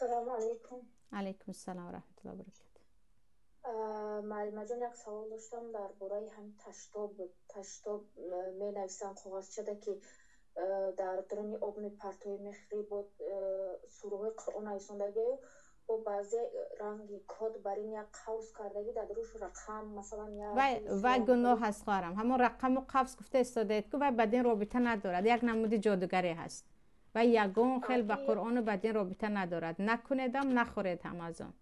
السلام علیکم. علیکم السلام و رحمت الله و برکاته. معلم جان، یک سوال داشتم درباره هم تشتاب بود. تشتاب می نویسم کاغذچه که در درون آب می پرتوی میخری بود سوره قرآن نویسندگی و بعضی رنگی کد بر این یک قوس کردگی در روش رقم مثلا و گناه هست خواهرم. همون رقم و قوس گفته استادید که و بدین رابطه ندارد، یک نمود جادوگری هست و یگان خیلی به قرآن و بدین رابطه ندارد. نکنیدم نخورید هم از آن.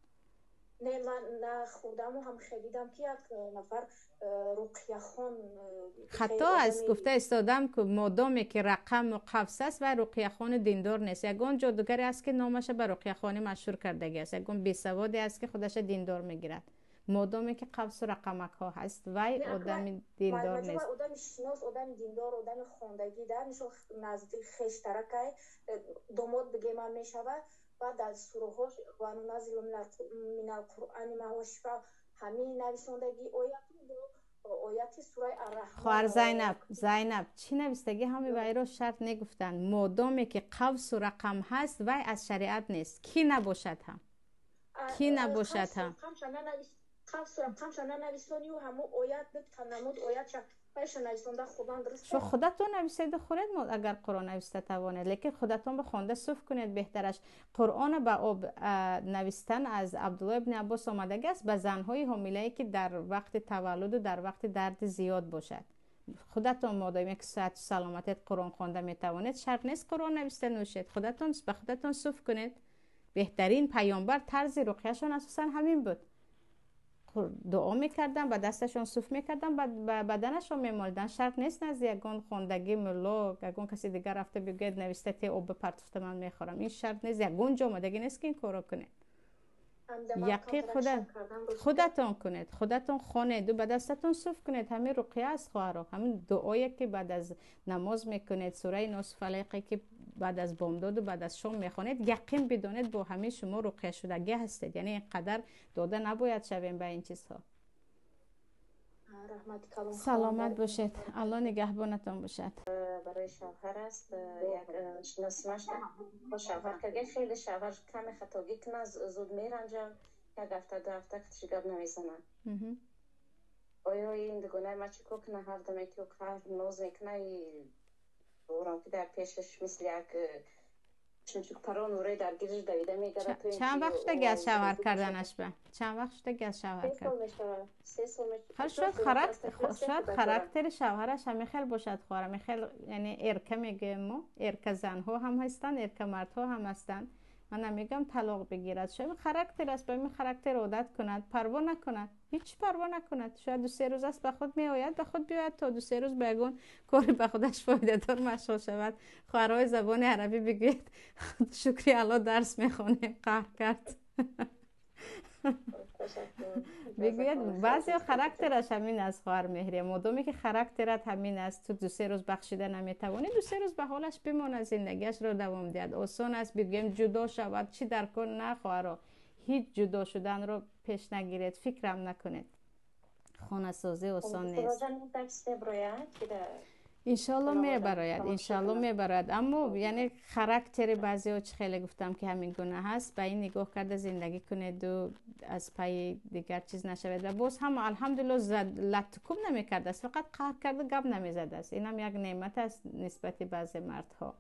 نه من نخوردم و هم خریدم که یک نفر رقیه خان خطا است گفته استادم که مادامی که رقم و قوس است و رقیه خان دیندار نیست. یگان جادوگری است که نامش به رقیه خانی مشهور کردگی است. یگان بیسوادی است که خودش دیندار میگیرد. مادامی که قوس و رقمک ها هست وای آدم دیندار نیست. آدم شناس، آدم دیندار، آدم خواندگی در میشه نزدیک خیش ترکای دوماد بگه من میشوه بعد از سوره ها و نازل من القرآن ما و شفا همین نویسندگی آیات سوره الرحمن. خواهر زینب چی نویسندگی همین وای را شرط نگفتن. مادامی که قوس و رقم هست وای از شریعت نیست. کی نباشد هم کی نباشد هم قوس و رقم شما نویسانی و همون آیات بود که نمود آیات شما پیش نویسنده خودان درسته. شو خودتون نویسید خورید اگر قرآن نویسته توانید، لیکن خودتون به خوانده صوف کنید بهترش. قرآن به آب نویستن از عبدالله ابن عباس آمدگی است به زنهای حامله‌ای که در وقت تولد و در وقت درد زیاد باشد. خودتون مادامی که صحت و سلامتیت قرآن خوانده میتوانید شرط نیست قرآن نوشته نوشید. خودتون به خودتون صوف کنید. بهترین پیامبر طرز رقیه‌شون اساسا همین بود. دعا میکردن به دستشون صوف میکردن به بدنشون میمالیدن. شرط نیست از یگان خوندگی ملا یگان کسی دیگر رفته بگید نوشته تی آب پرتفته من میخورم. این شرط نیست. یگان جامدگی نیست که این کارو کنید. یقی خودتون کنید، خودتون خوانید و به دستتون صوف کنید. همین رقیه است خواهرها. همین دعایی که بعد از نماز میکنید، سوره ناس فلقی که بعد از بامداد و بعد از شام میخوانید، یقین بدونید با همین شما رقیه شدگی هستید. یعنی اینقدر داده نباید شویم به این چیزها. سلامت باشید. الله نگهبانتان باشد. برای شوهر است یک شناسمش با شوهر که خیلی شوهر کم خطاگی کنه زود میرنجم یک هفته دو هفته کتش گب نمیزنه. آیا این دگونه ما چی کنه هر دمی که کار نوز میکنه دورم که در پیشش مثل یک چنچوک پران اوره در گیرش دویده میگره. چند وقت شده از شوهر کردنش به؟ چند وقت شده از شوهر کرد؟ 3 سال شاید خاراکتر شوهرش همه خیلی باشد خواهرم. خیلی یعنی ارکه میگه ما ارکه زنها هم هستن ارکه مردها هم هستن. من نمیگم طلاق بگیرد. شاید خاراکتر است. به این خاراکتر عادت کند پروا نکند. هیچ پروا نکند. شاید 2-3 روز است به خود می آید به خود بیاید تا 2-3 روز بگون کار به خودش فایده دار مشغول شود. خواهرای زبان عربی بگید شکری الله درس میخونه قهر کرد. بگوید بعضی خاراکترش همین است خواهر مهری. مادامی که خاراکترت همین است تو 2-3 روز بخشیده نمیتوانی 2-3 روز به حالش بمانه زندگیش رو دوام دهد. آسان است بگیم جدا شود چی در کن. نه خواهرها هیچ جدا شدن رو پیش نگیرید. فکرم نکنید. خانه سازی آسان نیست. انشالله میبراید اما یعنی خاراکتر بعضی ها چه خیلی گفتم که همین گونه هست. به این نگاه کرده زندگی کنید و از پای دیگر چیز نشوید. و باز هم الحمدلله لطکم نمی کرده است فقط قهر کرده گپ نمی زده است. این هم یک نعمت است نسبت بعضی مردها.